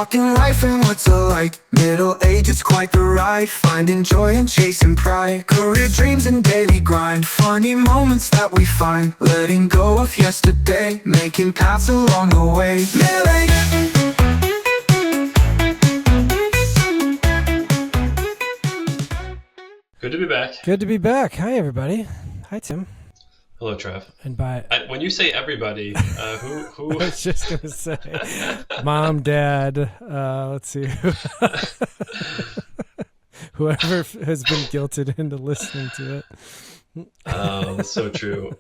Talking life and what's it like. Middle age, it's quite the ride. Finding joy and chasing pride. Career dreams and daily grind. Funny moments that we find. Letting go of yesterday. Making paths along the way. Middle age. Good to be back. Good to be back. Hi, everybody. Hi, Tim. Hello, Trav. And when you say everybody, who? I was just going to say mom, dad, let's see. Whoever has been guilted into listening to it. Oh, that's so true.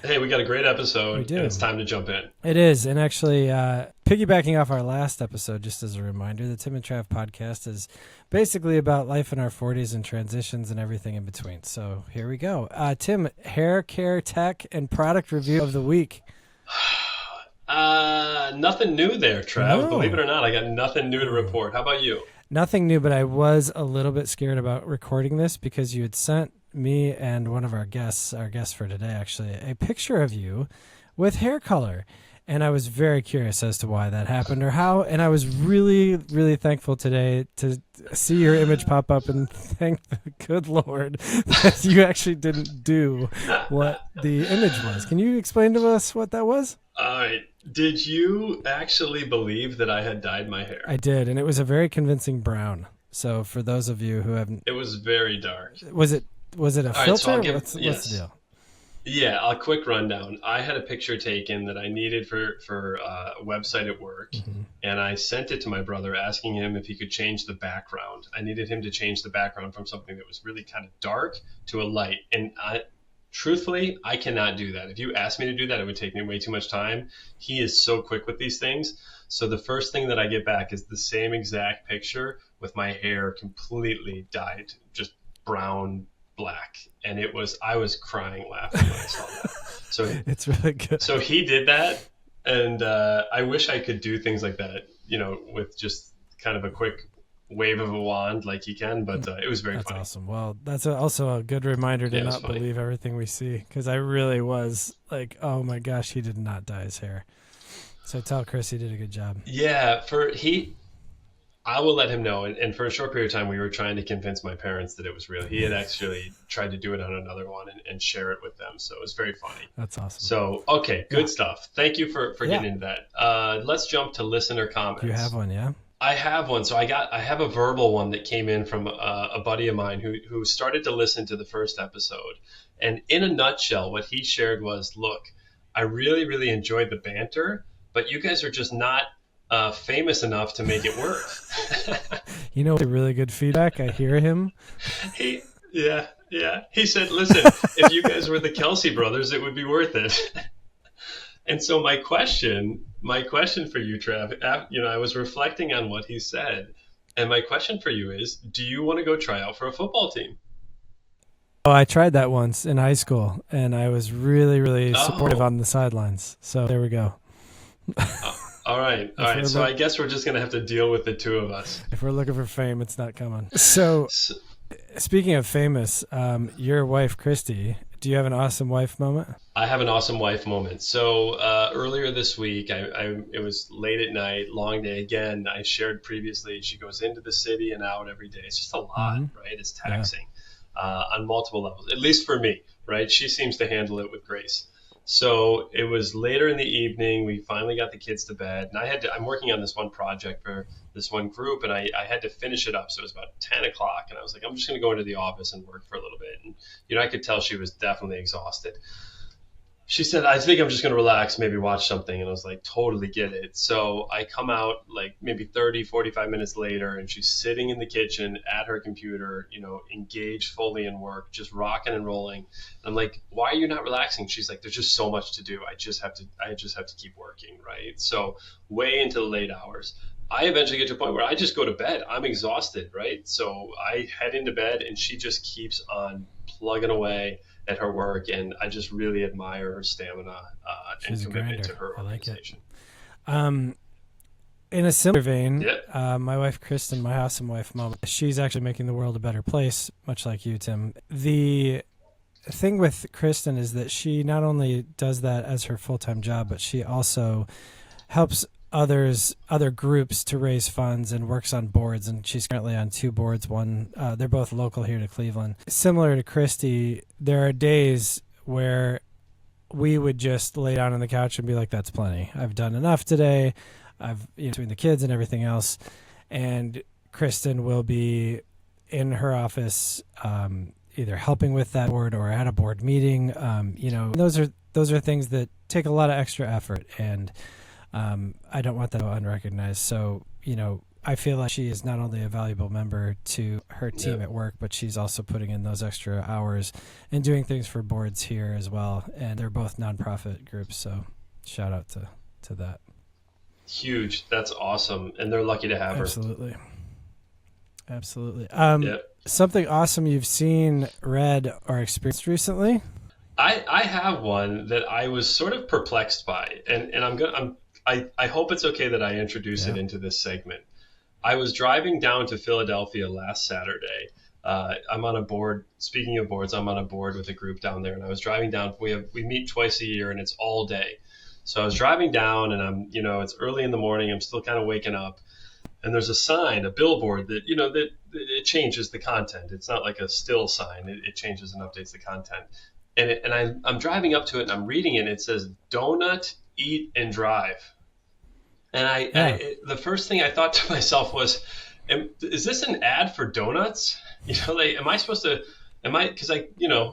Hey, we got a great episode. We do. And it's time to jump in. It is. And actually, piggybacking off our last episode, just as a reminder, the Tim and Trav podcast is basically about life in our 40s and transitions and everything in between. So here we go. Tim, hair care tech and product review of the week. Nothing new there, Trav. No. Believe it or not, I got nothing new to report. How about you? Nothing new, but I was a little bit scared about recording this because you had sent me and one of our guests for today, actually, a picture of you with hair color. And I was very curious as to why that happened or how. And I was really, really thankful today to see your image pop up and thank the good Lord that you actually didn't do what the image was. Can you explain to us what that was? All right. Did you actually believe that I had dyed my hair? I did. And it was a very convincing brown. So for those of you who haven't... It was very dark. Was it a filter? Right, What's the deal? Yeah, a quick rundown. I had a picture taken that I needed for a website at work, and I sent it to my brother asking him if he could change the background. I needed him to change the background from something that was really kind of dark to a light. And truthfully, I cannot do that. If you asked me to do that, it would take me way too much time. He is so quick with these things. So the first thing that I get back is the same exact picture with my hair completely dyed, just brown, black, and I was crying laughing when I saw that. So it's really good. So he did that, and I wish I could do things like that, with just kind of a quick wave of a wand like he can, but it was very funny. That's awesome. Well, that's also a good reminder to not believe everything we see, because I really was like, oh my gosh, he did not dye his hair. So tell Chris he did a good job. Yeah, I will let him know. And for a short period of time, we were trying to convince my parents that it was real. He had actually tried to do it on another one and share it with them. So it was very funny. That's awesome. So, okay, good stuff. Thank you for getting into that. Let's jump to listener comments. You have one, yeah? I have one. So I have a verbal one that came in from a buddy of mine who started to listen to the first episode. And in a nutshell, what he shared was, look, I really, really enjoyed the banter, but you guys are just not famous enough to make it work. Really good feedback. I hear him. He said, listen, if you guys were the Kelsey brothers, it would be worth it. And so my question for you, Trav, I was reflecting on what he said, and my question for you is, do you want to go try out for a football team? Oh, I tried that once in high school, and I was really, really supportive on the sidelines. So there we go. All right. So I guess we're just going to have to deal with the two of us. If we're looking for fame, it's not coming. So speaking of famous, your wife, Christy, do you have an awesome wife moment? I have an awesome wife moment. So earlier this week, it was late at night, long day. Again, I shared previously, she goes into the city and out every day. It's just a lot, right? It's taxing on multiple levels, at least for me, right? She seems to handle it with grace. So it was later in the evening. We finally got the kids to bed, and I'm working on this one project for this one group, and I had to finish it up. So it was about 10 o'clock, and I was like, I'm just going to go into the office and work for a little bit. And, I could tell she was definitely exhausted. She said, I think I'm just going to relax, maybe watch something. And I was like, totally get it. So I come out like maybe 30, 45 minutes later, and she's sitting in the kitchen at her computer, engaged fully in work, just rocking and rolling. And I'm like, why are you not relaxing? She's like, there's just so much to do. I just have to keep working, right? So way into the late hours. I eventually get to a point where I just go to bed. I'm exhausted, right? So I head into bed, and she just keeps on plugging away at her work, and I just really admire her stamina and commitment to her organization. In a similar vein, my wife Kristen, my awesome wife mom, she's actually making the world a better place, much like you, Tim. The thing with Kristen is that she not only does that as her full-time job, but she also helps other groups to raise funds and works on boards, and she's currently on 2 boards. One, they're both local here to Cleveland. Similar to Christy, there are days where we would just lay down on the couch and be like, that's plenty. I've done enough today. Between the kids and everything else. And Kristen will be in her office, either helping with that board or at a board meeting. Those are things that take a lot of extra effort, and I don't want that to go unrecognized. So, I feel like she is not only a valuable member to her team at work, but she's also putting in those extra hours and doing things for boards here as well. And they're both nonprofit groups, so shout out to that. Huge. That's awesome. And they're lucky to have her. Absolutely. Something awesome you've seen, read, or experienced recently? I have one that I was sort of perplexed by, and I hope it's okay that I introduce it into this segment. I was driving down to Philadelphia last Saturday. I'm on a board. Speaking of boards, I'm on a board with a group down there, and I was driving down. We meet twice a year, and it's all day. So I was driving down, and it's early in the morning. I'm still kind of waking up, and there's a sign, a billboard that it changes the content. It's not like a still sign. It changes and updates the content. And I'm driving up to it, and I'm reading it, and it says, "Donut, eat, and drive." And the first thing I thought to myself was, is this an ad for donuts? Am I supposed to? Because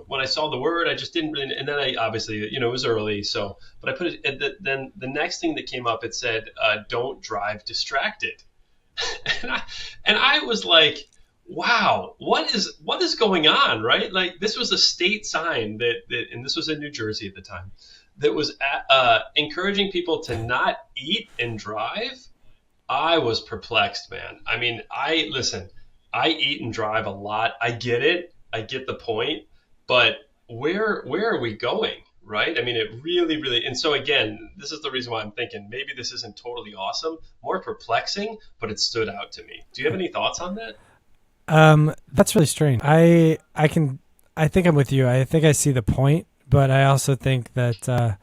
when I saw the word, I just didn't really, and then I obviously, it was early. So, but I put it, then the next thing that came up, it said, "Don't drive distracted." and I was like, wow, what is going on? Right. Like, this was a state sign and this was in New Jersey at the time, that was encouraging people to not eat and drive. I was perplexed, man. I mean, I eat and drive a lot. I get it. I get the point, but where are we going, right? I mean, it really, really, and so again, this is the reason why I'm thinking maybe this isn't totally awesome, more perplexing, but it stood out to me. Do you have any thoughts on that? That's really strange. I think I'm with you. I think I see the point, but I also think that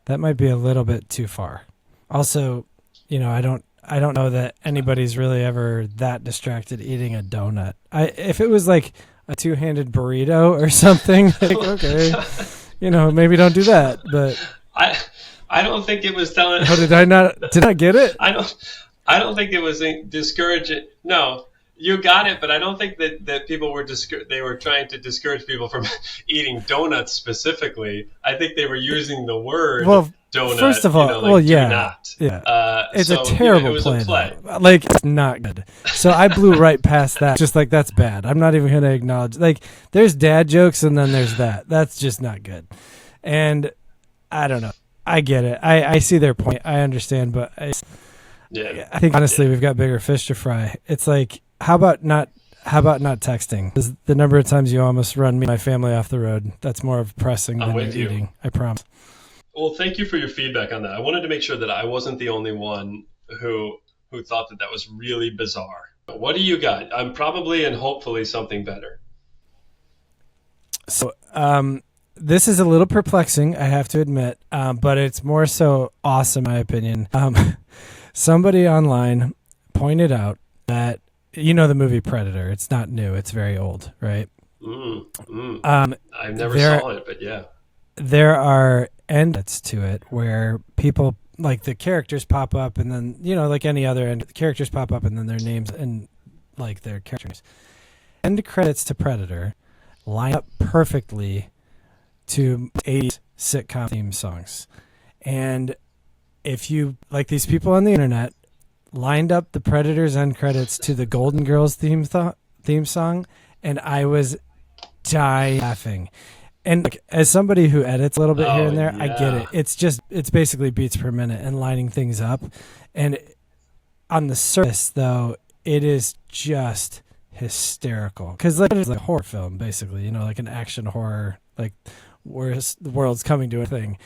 that might be a little bit too far. Also, I don't know that anybody's really ever that distracted eating a donut. If it was like a 2-handed burrito or something, like, okay, maybe don't do that. But I don't think it was telling. Oh, did I not get it? I don't think it was discouraging. No, you got it, but I don't think that people were they were trying to discourage people from eating donuts specifically. I think they were using the word donut. First of all, do not. Yeah. It's a terrible play. Like, it's not good. So I blew right past that. Just like, that's bad. I'm not even going to acknowledge. Like, there's dad jokes, and then there's that. That's just not good. And I don't know. I get it. I see their point. I understand, but I think honestly, we've got bigger fish to fry. It's like, how about not texting? This is the number of times you almost run me and my family off the road. That's more of pressing than eating. I promise. Well, thank you for your feedback on that. I wanted to make sure that I wasn't the only one who thought that was really bizarre. What do you got? I'm probably and hopefully something better. So, this is a little perplexing, I have to admit, but it's more so awesome, in my opinion. Somebody online pointed out that, the movie Predator. It's not new. It's very old, right? I never saw it, but yeah. There are endlets to it where people, like, the characters pop up, and then, like any other end, the characters pop up and then their names and, like, their characters. End credits to Predator line up perfectly to 80s sitcom theme songs. And if you, like, these people on the internet lined up the Predator's end credits to the Golden Girls theme song, and I was dying laughing. And like, as somebody who edits a little bit here and there, I get it. It's basically beats per minute and lining things up. And on the surface, though, it is just hysterical. Because like, it's like a horror film, basically, like an action horror, like where the world's coming to a thing.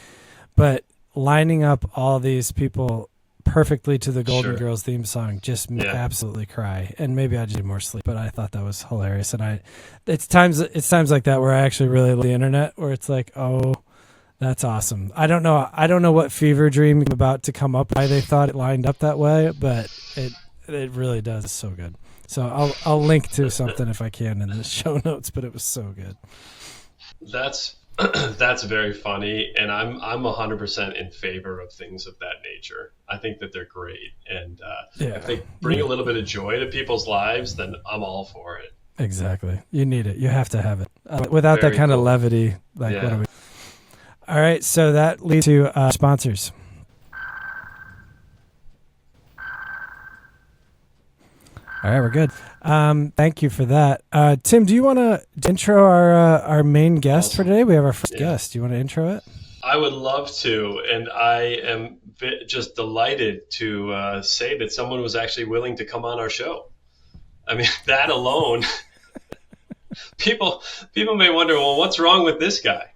But lining up all these people perfectly to the Golden Girls theme song just made me absolutely cry. And maybe I just need more sleep, but I thought that was hilarious. And it's times like that where I actually really love the internet, where it's like, oh, That's awesome. I don't know what fever dream I'm about to come up, why they thought it lined up that way, but it really does. It's so good. So I'll link to something if I can in the show notes, but it was so good. That's very funny, and I'm 100% in favor of things of that nature. I think that they're great, and if they bring a little bit of joy to people's lives, then I'm all for it. Exactly. You need it. You have to have it. Without that kind of levity, what are we? All right, so that leads to sponsors. All right, we're good. Thank you for that. Tim, do you want to intro our main guest for today? We have our first guest. Do you want to intro it? I would love to, and I am just delighted to say that someone was actually willing to come on our show. I mean, that alone, people may wonder, well, what's wrong with this guy?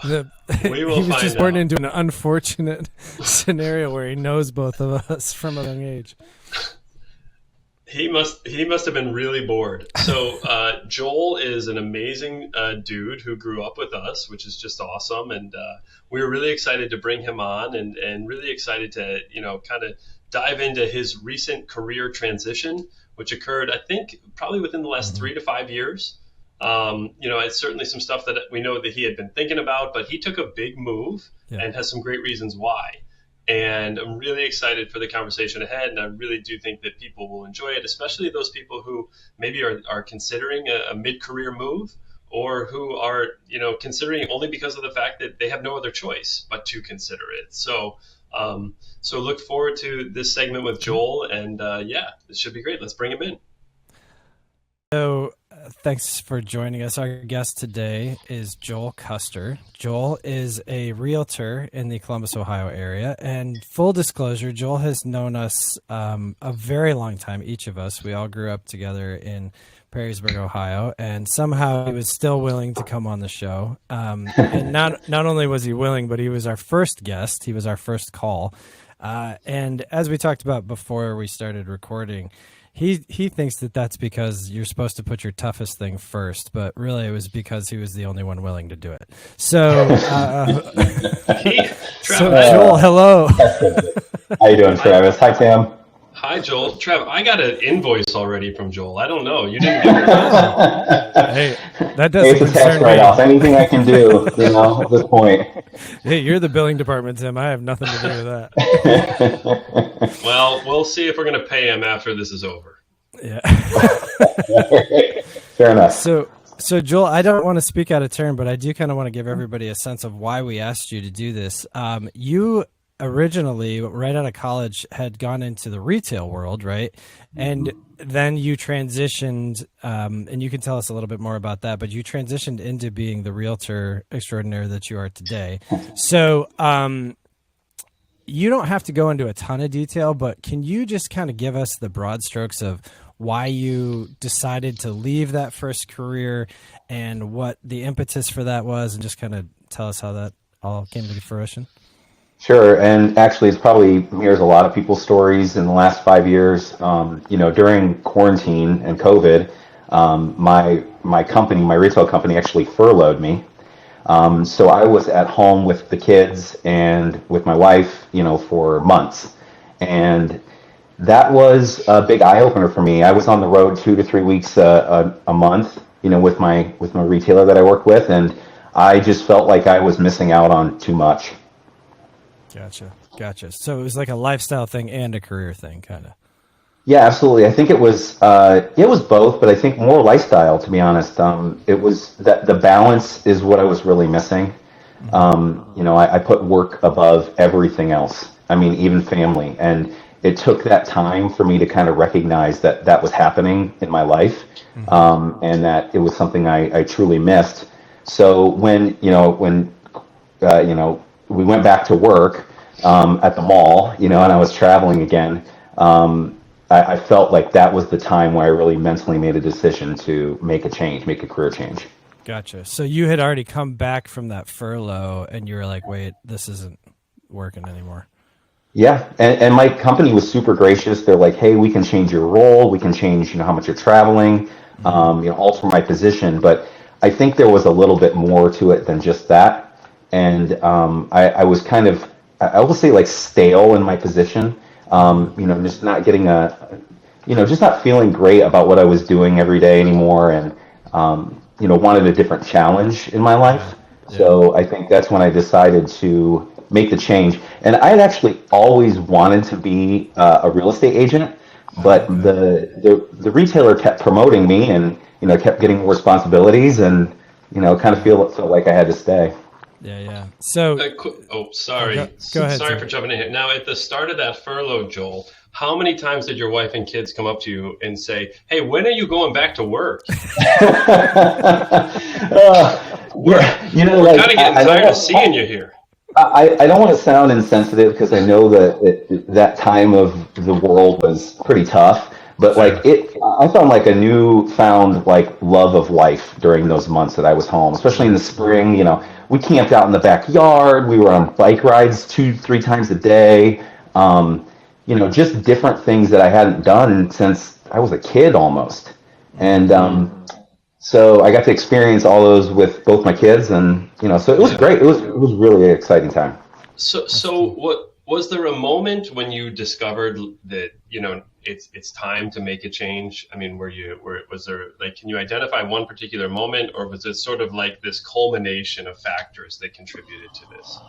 He was just born into an unfortunate scenario where he knows both of us from a young age. He must have been really bored. So Joel is an amazing dude who grew up with us, which is just awesome. And we were really excited to bring him on and really excited to, kind of dive into his recent career transition, which occurred, I think, probably within the last 3 to 5 years. It's certainly some stuff that we know that he had been thinking about, but he took a big move and has some great reasons why. And I'm really excited for the conversation ahead. And I really do think that people will enjoy it, especially those people who maybe are considering a mid-career move, or who are, considering only because of the fact that they have no other choice but to consider it. So look forward to this segment with Joel, and this should be great. Let's bring him in. So thanks for joining us. Our guest today is Joel Custer. Joel is a realtor in the Columbus, Ohio area. And full disclosure, Joel has known us a very long time, each of us. We all grew up together in Perrysburg, Ohio, and somehow he was still willing to come on the show. And not only was he willing, but he was our first guest. He was our first call. And as we talked about before we started recording, he thinks that that's because you're supposed to put your toughest thing first, but really it was because he was the only one willing to do it. So, Joel, hello. How you doing, Travis? Hi, Tim. Hi, Joel. Trav, I got an invoice already from Joel. I don't know. You didn't give it. Hey, that doesn't it's a tax write-off. Anything I can do, at this point. Hey, you're the billing department, Tim. I have nothing to do with that. Well, we'll see if we're going to pay him after this is over. Yeah. Fair enough. So Joel, I don't want to speak out of turn, but I do kind of want to give everybody a sense of why we asked you to do this. You originally, right out of college, had gone into the retail world, right? And then you transitioned, and you can tell us a little bit more about that, but you transitioned into being the realtor extraordinaire that you are today. So you don't have to go into a ton of detail, but can you just kind of give us the broad strokes of why you decided to leave that first career and what the impetus for that was, and just kind of tell us how that all came to fruition? Sure, and actually it's probably mirrors a lot of people's stories in the last 5 years. During quarantine and COVID, my company, my retail company, actually furloughed me. So I was at home with the kids and with my wife, for months. And that was a big eye-opener for me. I was on the road 2 to 3 weeks a month, with my retailer that I work with, and I just felt like I was missing out on too much. Gotcha. So it was like a lifestyle thing and a career thing, kind of. Yeah, absolutely. I think it was both, but I think more lifestyle, to be honest. It was that the balance is what I was really missing. I put work above everything else. I mean, even family. And it took that time for me to kind of recognize that was happening in my life, and that it was something I truly missed. So when we went back to work at the mall, and I was traveling again, I felt like that was the time where I really mentally made a decision to make a career change. Gotcha. So you had already come back from that furlough and you were like, wait, this isn't working anymore. Yeah. And my company was super gracious. They're like, hey, we can change your role. We can change, how much you're traveling, alter my position. But I think there was a little bit more to it than just that. And I was kind of, I will say, like, stale in my position. Just not getting just not feeling great about what I was doing every day anymore, and wanted a different challenge in my life. Yeah. So I think that's when I decided to make the change. And I had actually always wanted to be a real estate agent, but the retailer kept promoting me, and kept getting more responsibilities, and kind of felt like I had to stay. Yeah. So, sorry. Go ahead. Sorry for jumping in here. Now, at the start of that furlough, Joel, how many times did your wife and kids come up to you and say, "Hey, when are you going back to work?" We're kind of getting tired of seeing you here. I don't want to sound insensitive, because I know that that time of the world was pretty tough. But I found like a newfound like love of life during those months that I was home, especially in the spring. We camped out in the backyard. We were on bike rides 2-3 times a day. Just different things that I hadn't done since I was a kid almost. And so I got to experience all those with both my kids, and so it was great. It was really an exciting time. So what was there a moment when you discovered that it's time to make a change? I mean, was there, like, can you identify one particular moment, or was it sort of like this culmination of factors that contributed to this?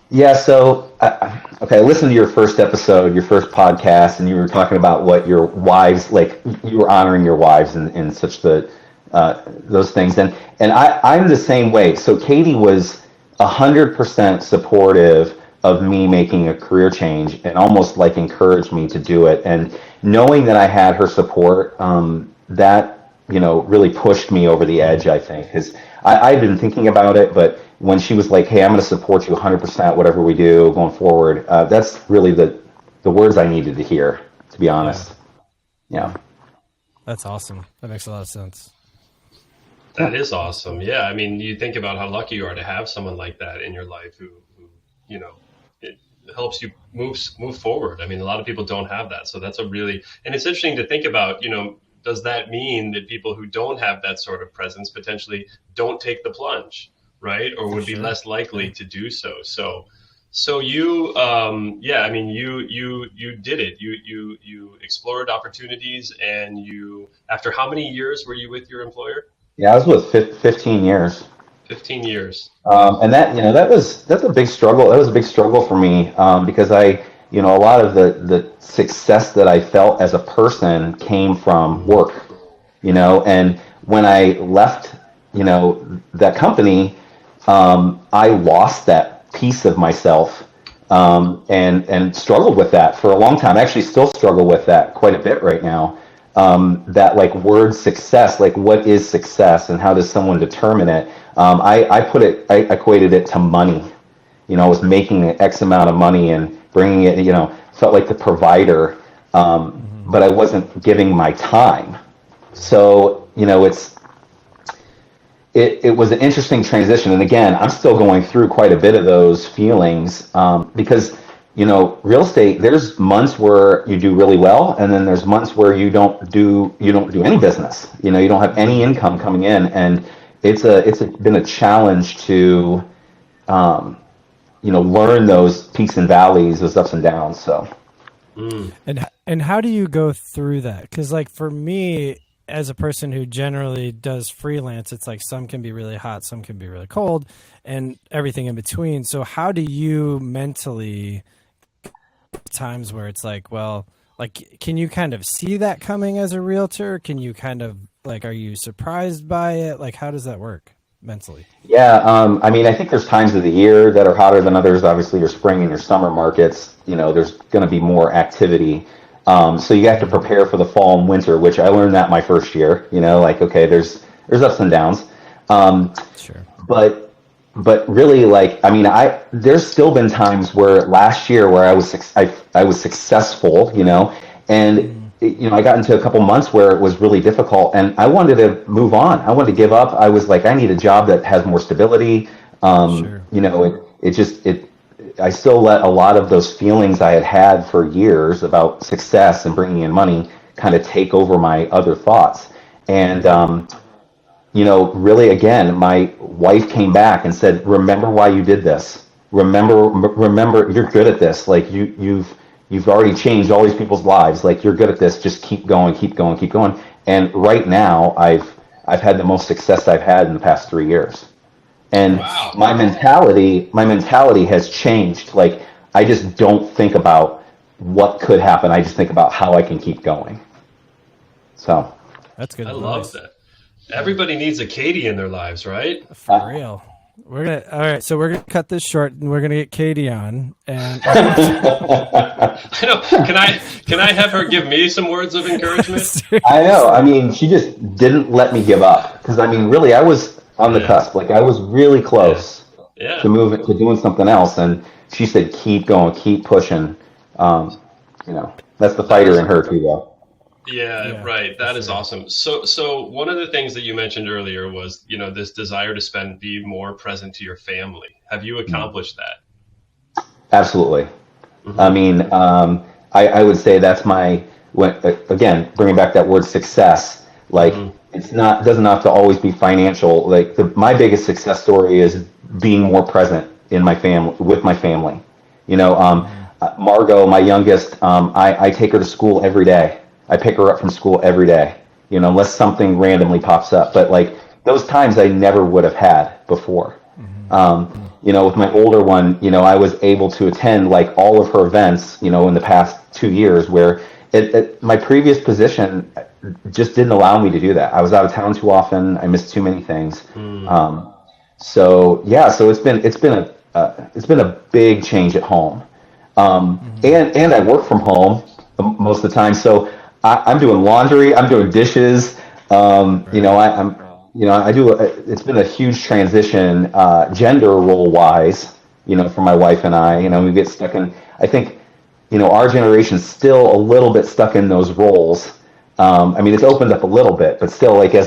Yeah, so I listened to your first episode, your first podcast, and you were talking about what your wives, like, you were honoring your wives and such those things, and I'm the same way. So Katie was 100% supportive of me making a career change, and almost like encouraged me to do it. And knowing that I had her support, that really pushed me over the edge, I think, because I'd been thinking about it, but when she was like, "Hey, I'm going to support you 100%, whatever we do going forward," that's really the words I needed to hear, to be honest. Yeah. That's awesome. That makes a lot of sense. That is awesome. Yeah. I mean, you think about how lucky you are to have someone like that in your life who it helps you move forward. I mean, a lot of people don't have that. So that's and it's interesting to think about, does that mean that people who don't have that sort of presence potentially don't take the plunge, right? Or would be less likely to do so. So you, you did it. You explored opportunities, and after how many years were you with your employer? Yeah, I was with 15 years. 15 years. And that's a big struggle. That was a big struggle for me, because a lot of the success that I felt as a person came from work, and when I left, that company, I lost that piece of myself, and struggled with that for a long time. I actually still struggle with that quite a bit right now. That, like, word success, like, what is success and how does someone determine it? I equated it to money. I was making X amount of money and bringing it, felt like the provider, but I wasn't giving my time. So, it was an interesting transition. And again, I'm still going through quite a bit of those feelings, because real estate, there's months where you do really well, and then there's months where you don't do any business. You don't have any income coming in, and it's been a challenge to learn those peaks and valleys, those ups and downs. So, and how do you go through that? Because, like, for me, as a person who generally does freelance, it's like some can be really hot, some can be really cold, and everything in between. So how do you mentally, times where it's like, well, like, can you kind of see that coming as a realtor? Can you kind of, like, are you surprised by it? Like, how does that work mentally? Yeah, I mean, I think there's times of the year that are hotter than others. Obviously, your spring and your summer markets, there's going to be more activity. So you have to prepare for the fall and winter, which I learned that my first year. Like, okay, there's ups and downs. Sure. But really, like, I mean, there's still been times where last year where I was successful, and I got into a couple months where it was really difficult, and I wanted to move on. I wanted to give up. I was like, I need a job that has more stability. Sure. I still let a lot of those feelings I had for years about success and bringing in money kind of take over my other thoughts. And, really, again, my wife came back and said, remember why you did this. Remember, you're good at this. Like you've already changed all these people's lives. Like you're good at this. Just keep going, keep going, keep going. And right now I've had the most success I've had in the past 3 years. And wow. my mentality has changed. Like I just don't think about what could happen. I just think about how I can keep going. So that's good. I love that. Everybody needs a Katie in their lives, right? For real. All right. So we're gonna cut this short, and we're gonna get Katie on. And I know. Can I have her give me some words of encouragement? I know. I mean, she just didn't let me give up because I mean, really, I was on the cusp. Like I was really close to moving to doing something else, and she said, "Keep going, keep pushing." That's the fighter in her too, though. Yeah, right. That is awesome. So one of the things that you mentioned earlier was, this desire to be more present to your family. Have you accomplished that? Absolutely. Mm-hmm. I mean, I would say that's again, bringing back that word success, like it's doesn't have to always be financial. Like my biggest success story is being more present in my family, with my family. Margot, my youngest, I take her to school every day. I pick her up from school every day, unless something randomly pops up. But like those times I never would have had before. With my older one, I was able to attend like all of her events, in the past 2 years where my previous position just didn't allow me to do that. I was out of town too often. I missed too many things. So it's been a big change at home. And I work from home most of the time. So I'm doing laundry, I'm doing dishes. It's been a huge transition, gender role wise, for my wife and I, we get stuck in, I think, our generation's still a little bit stuck in those roles. It's opened up a little bit, but still like as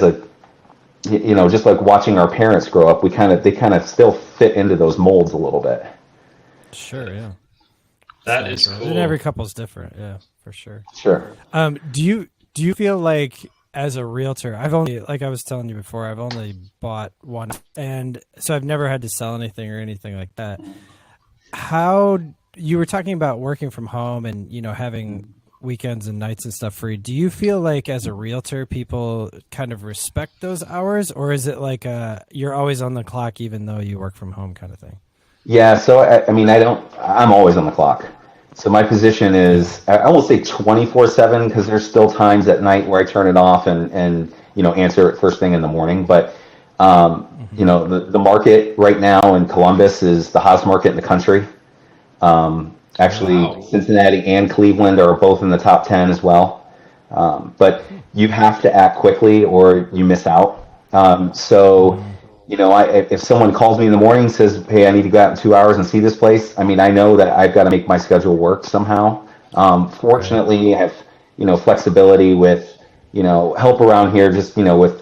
just like watching our parents grow up, they kind of still fit into those molds a little bit. Sure. Yeah. That is cool. And every couple's different. Yeah, for sure. Sure. Do you feel like as a realtor, like I was telling you before, I've only bought one, and so I've never had to sell anything or anything like that. How you were talking about working from home and, having weekends and nights and stuff free. Do you feel like as a realtor, people kind of respect those hours, or is it like you're always on the clock, even though you work from home kind of thing? Yeah. So, I'm always on the clock. So my position is, I won't say 24/7 because there's still times at night where I turn it off and answer it first thing in the morning. But, the market right now in Columbus is the hottest market in the country. Actually, Cincinnati and Cleveland are both in the top 10 as well. But you have to act quickly or you miss out. If someone calls me in the morning and says, hey, I need to go out in 2 hours and see this place, I know that I've got to make my schedule work somehow. Fortunately, I have, flexibility with, help around here, just, with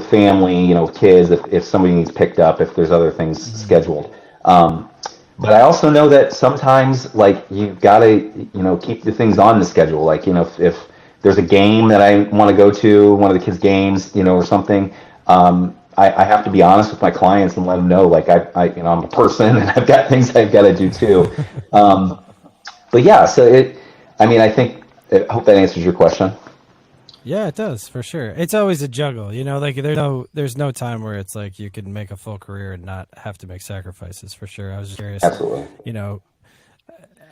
family, with kids, if somebody needs picked up, if there's other things scheduled. But I also know that sometimes, like, you've got to, keep the things on the schedule. Like, if there's a game that I want to go to, one of the kids' games, or something, I have to be honest with my clients and let them know, like, I'm a person and I've got things I've got to do too. But yeah, so I hope that answers your question. Yeah, it does, for sure. It's always a juggle, like there's no time where it's like you can make a full career and not have to make sacrifices, for sure. I was just curious. Absolutely.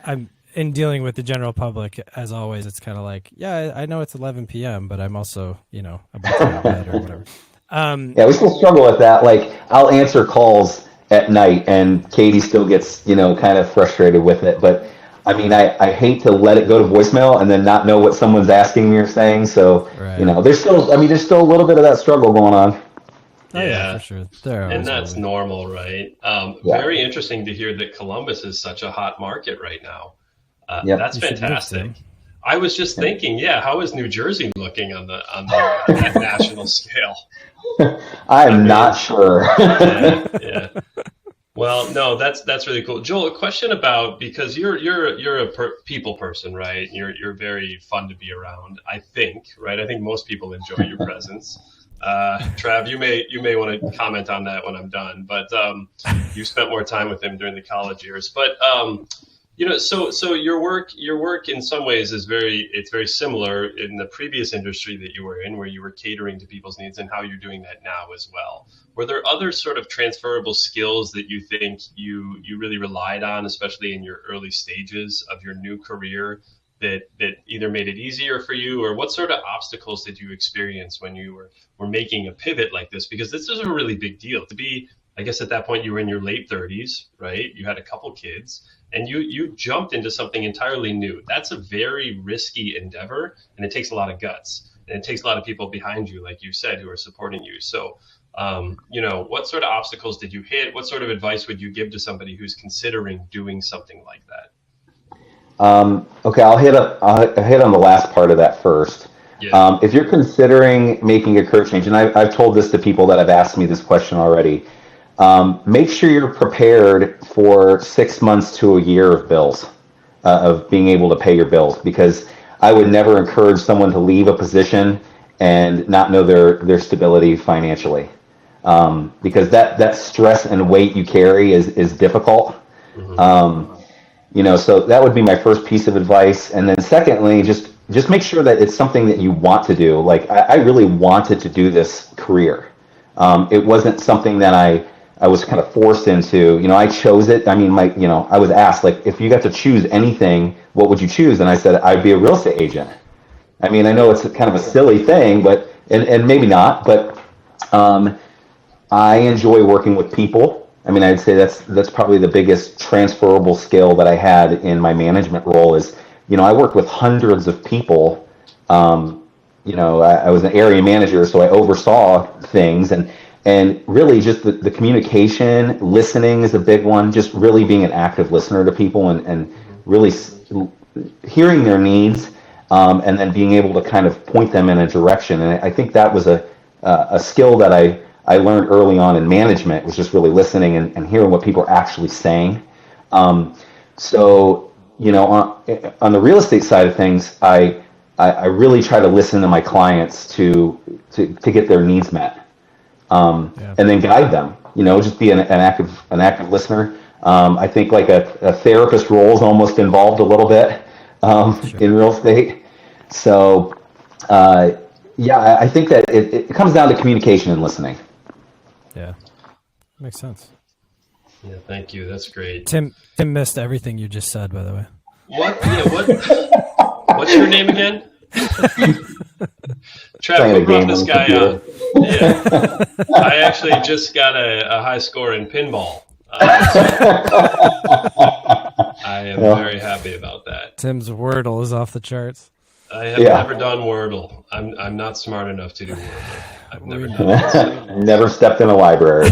I'm in dealing with the general public, as always, it's kind of like, yeah, I know it's 11 p.m., but I'm also, about to go to bed or whatever. Yeah, we still struggle with that. Like, I'll answer calls at night and Katie still gets, kind of frustrated with it. But I hate to let it go to voicemail and then not know what someone's asking me or saying. So, right. There's still a little bit of that struggle going on. Oh, yeah, for sure. And that's normal, right? Very interesting to hear that Columbus is such a hot market right now. That's fantastic. I was just thinking, how is New Jersey looking on the national scale? I'm not sure. Yeah. Well, no, that's really cool. Joel, a question about, because you're a people person, right? You're very fun to be around, I think, right? I think most people enjoy your presence. Trav, you may want to comment on that when I'm done, but you spent more time with him during the college years. But so your work in some ways is very similar in the previous industry that you were in, where you were catering to people's needs, and how you're doing that now as well. Were there other sort of transferable skills that you think you really relied on, especially in your early stages of your new career, that either made it easier for you, or what sort of obstacles did you experience when you were making a pivot like this? Because this is a really big deal to be, I guess at that point you were in your late 30s, right? You had a couple kids and you jumped into something entirely new. That's a very risky endeavor, and it takes a lot of guts, and it takes a lot of people behind you, like you said, who are supporting you. So, what sort of obstacles did you hit? What sort of advice would you give to somebody who's considering doing something like that? Okay, I'll hit on the last part of that first. Yeah. If you're considering making a career change, and I've told this to people that have asked me this question already, make sure you're prepared for 6 months to a year of bills, of being able to pay your bills, because I would never encourage someone to leave a position and not know their stability financially, because that stress and weight you carry is difficult. Mm-hmm. So that would be my first piece of advice. And then secondly, just make sure that it's something that you want to do. Like I really wanted to do this career. It wasn't something that I was kind of forced into. I chose it. I mean, I was asked, like, if you got to choose anything, what would you choose? And I said, I'd be a real estate agent. I mean, I know it's kind of a silly thing, but, and maybe not, but I enjoy working with people. I mean, I'd say that's probably the biggest transferable skill that I had in my management role is, I worked with hundreds of people. I was an area manager, so I oversaw things, and really just the communication, listening is a big one, just really being an active listener to people and really hearing their needs, and then being able to kind of point them in a direction. And I think that was a skill that I learned early on in management, was just really listening and hearing what people are actually saying. So, on the real estate side of things, I really try to listen to my clients to get their needs met, and then guide them. Just be an active listener. I think like a therapist role is almost involved a little bit in real estate. So, I think that it comes down to communication and listening. Yeah, makes sense. Yeah, thank you. That's great. Tim missed everything you just said, by the way. What? Yeah, what's your name again? Trav, who brought this guy on? Yeah. I actually just got a high score in pinball. I am very happy about that. Tim's Wordle is off the charts. I have never done Wordle. I'm not smart enough to do Wordle. I've never done it. Never stepped in a library.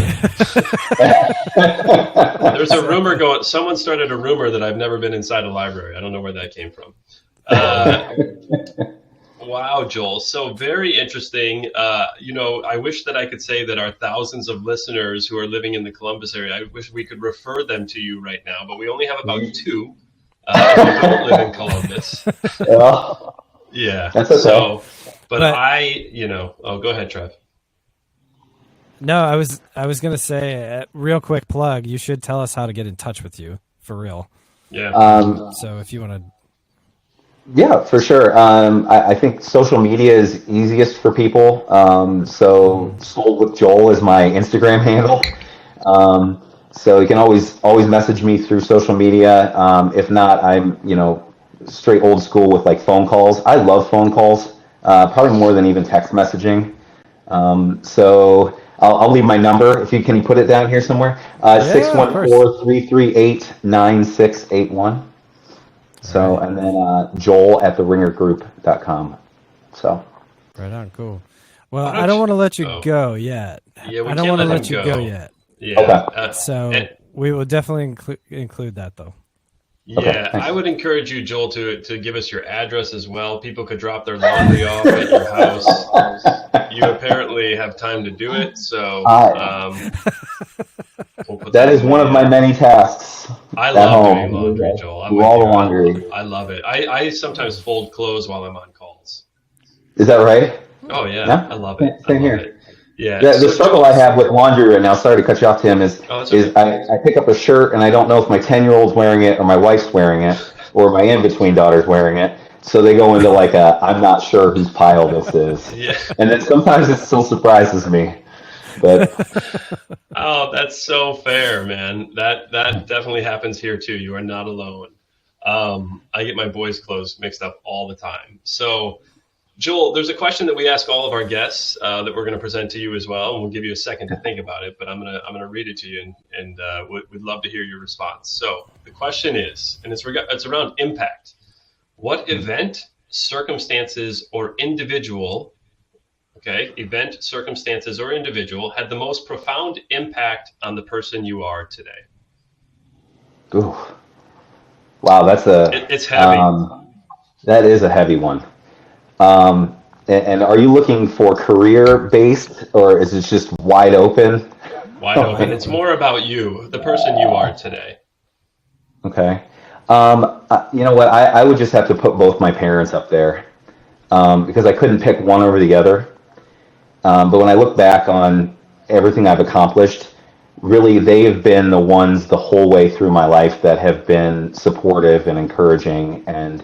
There's a rumor going. Someone started a rumor that I've never been inside a library. I don't know where that came from. Wow, Joel. So very interesting. I wish that I could say that our thousands of listeners who are living in the Columbus area, I wish we could refer them to you right now, but we only have about 2 who don't live in Columbus. Well, yeah. That's okay. So, but go ahead, Trav. No, I was going to say, real quick plug, you should tell us how to get in touch with you, for real. Yeah. So if you want to. Yeah, for sure. I think social media is easiest for people. So Sold with Joel is my Instagram handle. So you can always message me through social media. If not, I'm, straight old school with like phone calls. I love phone calls, probably more than even text messaging. So I'll leave my number. Can you put it down here somewhere? 614-338-9681. So, right. And then Joel at theringergroup.com. So. Right on, cool. Well, I don't want to let you go yet. Yeah, I don't want to let you go yet. Yeah. Okay. We will definitely include that, though. Yeah, okay, I would encourage you, Joel, to give us your address as well. People could drop their laundry off at your house. You apparently have time to do it, so we'll put that is one of my many tasks. I love doing laundry, Joel. Do all the laundry. I love it. I sometimes fold clothes while I'm on calls. Is that right? Oh yeah. I love it. Same here. Yeah. The struggle I have with laundry right now, sorry to cut you off, Tim, is okay. I pick up a shirt and I don't know if my 10-year-old's wearing it or my wife's wearing it or my in-between daughter's wearing it. So they go into like I'm not sure whose pile this is. Yeah. And then sometimes it still surprises me. But oh, that's so fair, man. That definitely happens here too. You are not alone. I get my boys' clothes mixed up all the time. So, Joel, there's a question that we ask all of our guests that we're going to present to you as well, and we'll give you a second to think about it. But I'm gonna read it to you, and we'd love to hear your response. So the question is, and it's around impact. What event, circumstances, or individual? Okay, event, circumstances, or individual had the most profound impact on the person you are today? ooh, wow, It's heavy. That is a heavy one. And are you looking for career-based, or is it just wide open? Wide open. It's more about you, the person you are today. Okay. You know what? I would just have to put both my parents up there because I couldn't pick one over the other. But when I look back on everything I've accomplished, really they have been the ones the whole way through my life that have been supportive and encouraging. And,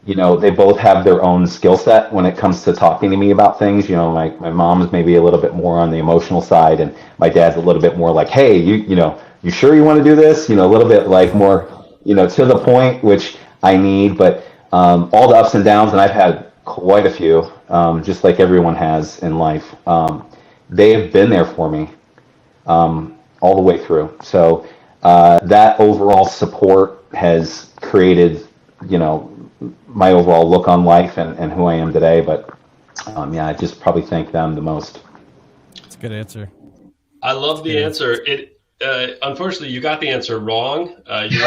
you know, they both have their own skill set when it comes to talking to me about things. You know, my mom's maybe a little bit more on the emotional side, and my dad's a little bit more like, hey, you sure you want to do this? You know, a little bit like more, to the point, which I need. But all the ups and downs, and I've had quite a few, just like everyone has in life. They have been there for me all the way through. So that overall support has created, my overall look on life and who I am today. But I just probably thank them the most. That's a good answer. I love the answer. Unfortunately, you got the answer wrong. You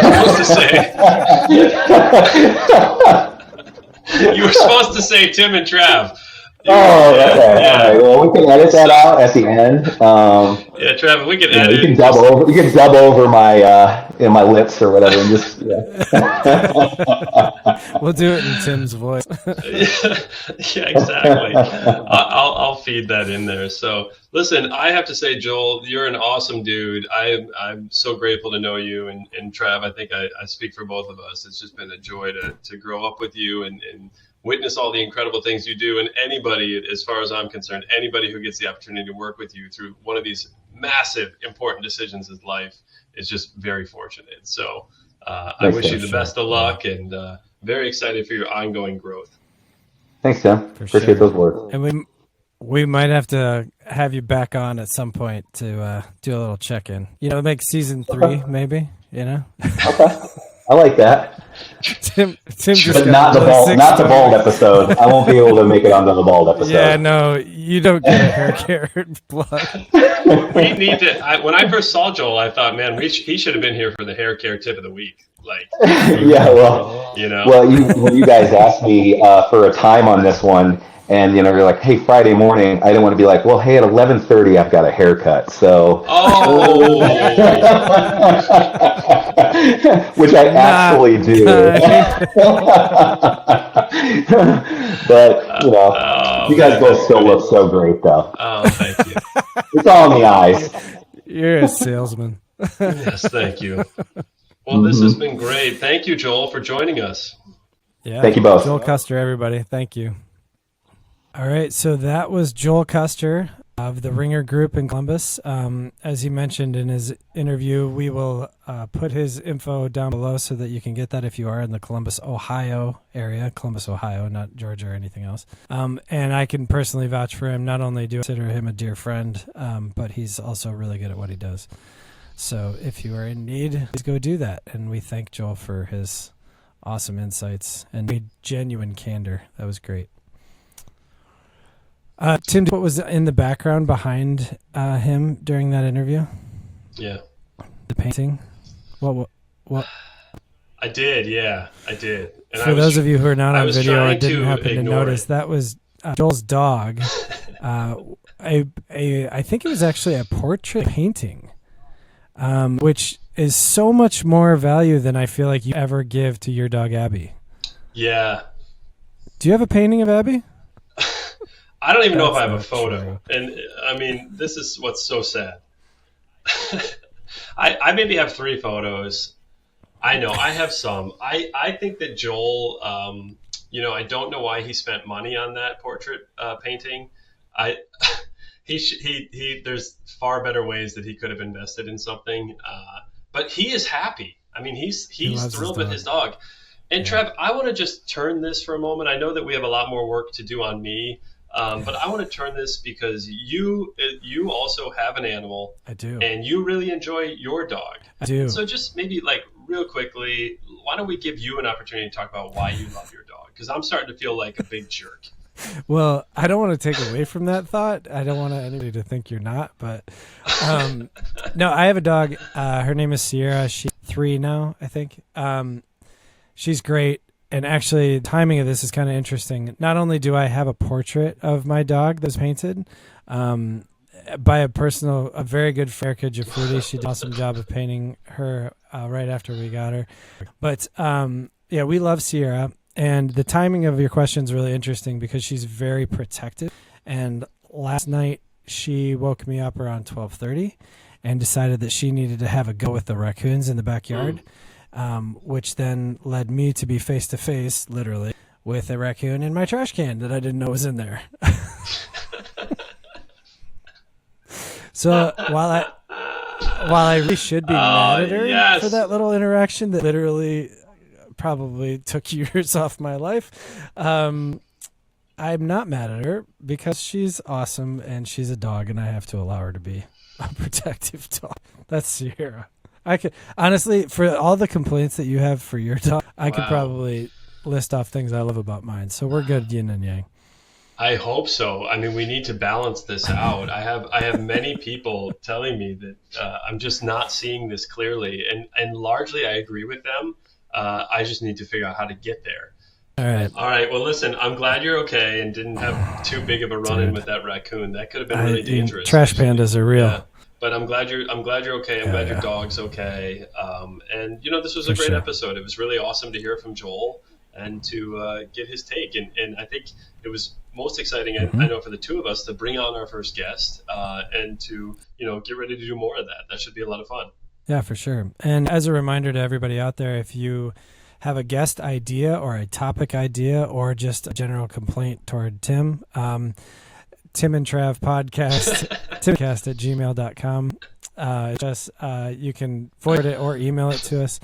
were supposed to say Tim and Trav. Okay. Yeah. All right. Well, we can edit that out at the end. Yeah, Trav, we can edit. You can dub over my my lips or whatever, and just We'll do it in Tim's voice. Yeah, exactly. I'll feed that in there. So, listen, I have to say, Joel, you're an awesome dude. I'm so grateful to know you, and Trav, I think I speak for both of us. It's just been a joy to grow up with you and witness all the incredible things you do. And anybody, as far as I'm concerned, anybody who gets the opportunity to work with you through one of these massive, important decisions in life is just very fortunate. So I wish you the best of luck, and very excited for your ongoing growth. Thanks, Tim. Appreciate those words. And we might have to have you back on at some point to do a little check-in. Make season 3 maybe. Okay, I like that. Tim just but not the bald episode. I won't be able to make it onto the bald episode. Yeah, no, you don't get a hair care plug. We need to. When I first saw Joel, I thought, man, he should have been here for the hair care tip of the week. Yeah, well, when you guys asked me for a time on this one, and you're like, hey, Friday morning, I didn't want to be like, well, hey, at 11:30, I've got a haircut. So, which I actually do. But you guys both still look so great, though. Oh, thank you. It's all in the eyes. You're a salesman. Yes, thank you. Well, this has been great. Thank you, Joel, for joining us. Yeah. Thank you both. Joel Custer, everybody. Thank you. All right. So that was Joel Custer of the Ringer Group in Columbus. As he mentioned in his interview, we will put his info down below so that you can get that if you are in the Columbus, Ohio area. Columbus, Ohio, not Georgia or anything else. And I can personally vouch for him. Not only do I consider him a dear friend, but he's also really good at what he does. So if you are in need, please go do that. And we thank Joel for his awesome insights and genuine candor. That was great. Tim, what was in the background behind him during that interview? Yeah. The painting? What? I did, yeah. I did. And for those of you who are not on video or didn't happen to notice, it. That was Joel's dog. I think it was actually a portrait painting. Which is so much more value than I feel like you ever give to your dog, Abby. Yeah. Do you have a painting of Abby? I don't even know if I That's have a not photo. true. And I mean, this is what's so sad. I maybe have 3 photos. I know I have some. I think that Joel, I don't know why he spent money on that portrait painting. I there's far better ways that he could have invested in something. But he is happy. I mean, he's loves his thrilled with dog. his dog. And Yeah. Trev, I want to just turn this for a moment. I know that we have a lot more work to do on me, but I want to turn this because you also have an animal, I do. and you really enjoy your dog. I do. So just maybe like real quickly, why don't we give you an opportunity to talk about why you love your dog? Because I'm starting to feel like a big jerk. Well, I don't want to take away from that thought. I don't want anybody to think you're not, but no, I have a dog. Her name is Sierra. She's 3 now, I think. She's great. And actually, the timing of this is kind of interesting. Not only do I have a portrait of my dog that's painted by a very good Erica Jafruti. She did an awesome job of painting her right after we got her. But yeah, we love Sierra. And the timing of your question is really interesting because she's very protective. And last night she woke me up around 12:30 and decided that she needed to have a go with the raccoons in the backyard, which then led me to be face to face, literally, with a raccoon in my trash can that I didn't know was in there. So while I really should be mad at her for that little interaction that literally probably took years off my life, I'm not mad at her because she's awesome and she's a dog and I have to allow her to be a protective dog. That's Sierra. I could honestly, for all the complaints that you have for your dog, I could probably list off things I love about mine. So we're good, yin and yang. I hope so. I mean, we need to balance this out. I have many people telling me that I'm just not seeing this clearly, and largely I agree with them. I just need to figure out how to get there. All right. Well, listen, I'm glad you're okay and didn't have too big of a run-in with that raccoon. That could have been really dangerous. Trash pandas are real. Yeah. But I'm glad you're okay. I'm glad your dog's okay. And this was a great episode. It was really awesome to hear from Joel and to get his take. And I think it was most exciting, I know, for the two of us to bring on our first guest and to get ready to do more of that. That should be a lot of fun. Yeah, for sure. And as a reminder to everybody out there, if you have a guest idea or a topic idea or just a general complaint toward Tim, Tim and Trav Podcast, timcast@gmail.com. You can forward it or email it to us,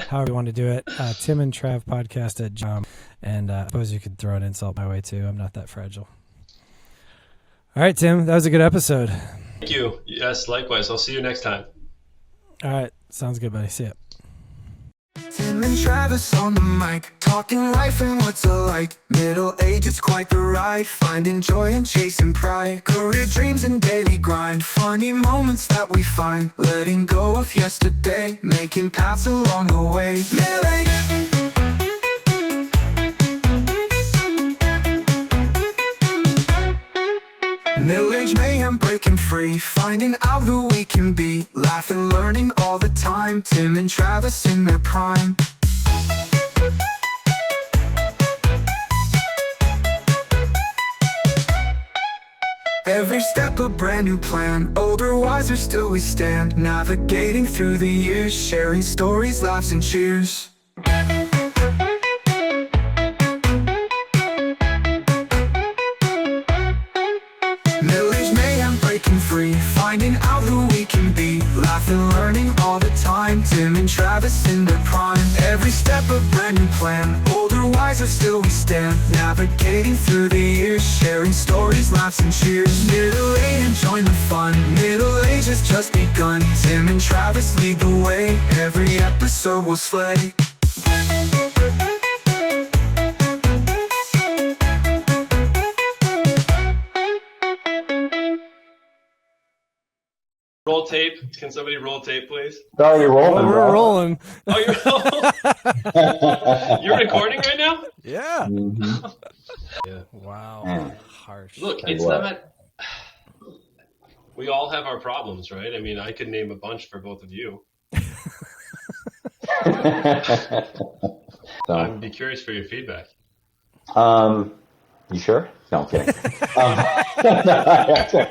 however you want to do it. Tim and Trav Podcast @gmail. And I suppose you could throw an insult my way too. I'm not that fragile. All right, Tim, that was a good episode. Thank you. Yes, likewise. I'll see you next time. All right. Sounds good, buddy. See ya. Tim and Travis on the mic, talking life and what's it like. Middle age, it's quite the ride, finding joy and chasing pride. Career dreams and daily grind, funny moments that we find. Letting go of yesterday, making paths along the way. Middle age. Middle-age mayhem, breaking free, finding out who we can be, laughing, learning all the time. Tim and Travis in their prime. Every step a brand new plan, older, wiser, still we stand. Navigating through the years, sharing stories, laughs and cheers. Free, finding out who we can be, laughing, learning all the time. Tim and Travis in their prime. Every step a brand new plan, older, wiser, still we stand. Navigating through the years, sharing stories, laughs and cheers. Middle age, enjoying the fun, middle age has just begun. Tim and Travis lead the way, every episode will slay. Roll tape. Can somebody roll tape, please? Oh, you're rolling. We're rolling. Oh, you're recording right now? Yeah. Mm-hmm. Yeah. Wow. Harsh. Look, it's not. We all have our problems, right? I mean, I could name a bunch for both of you. I'd be curious for your feedback. You sure? No, I'm kidding.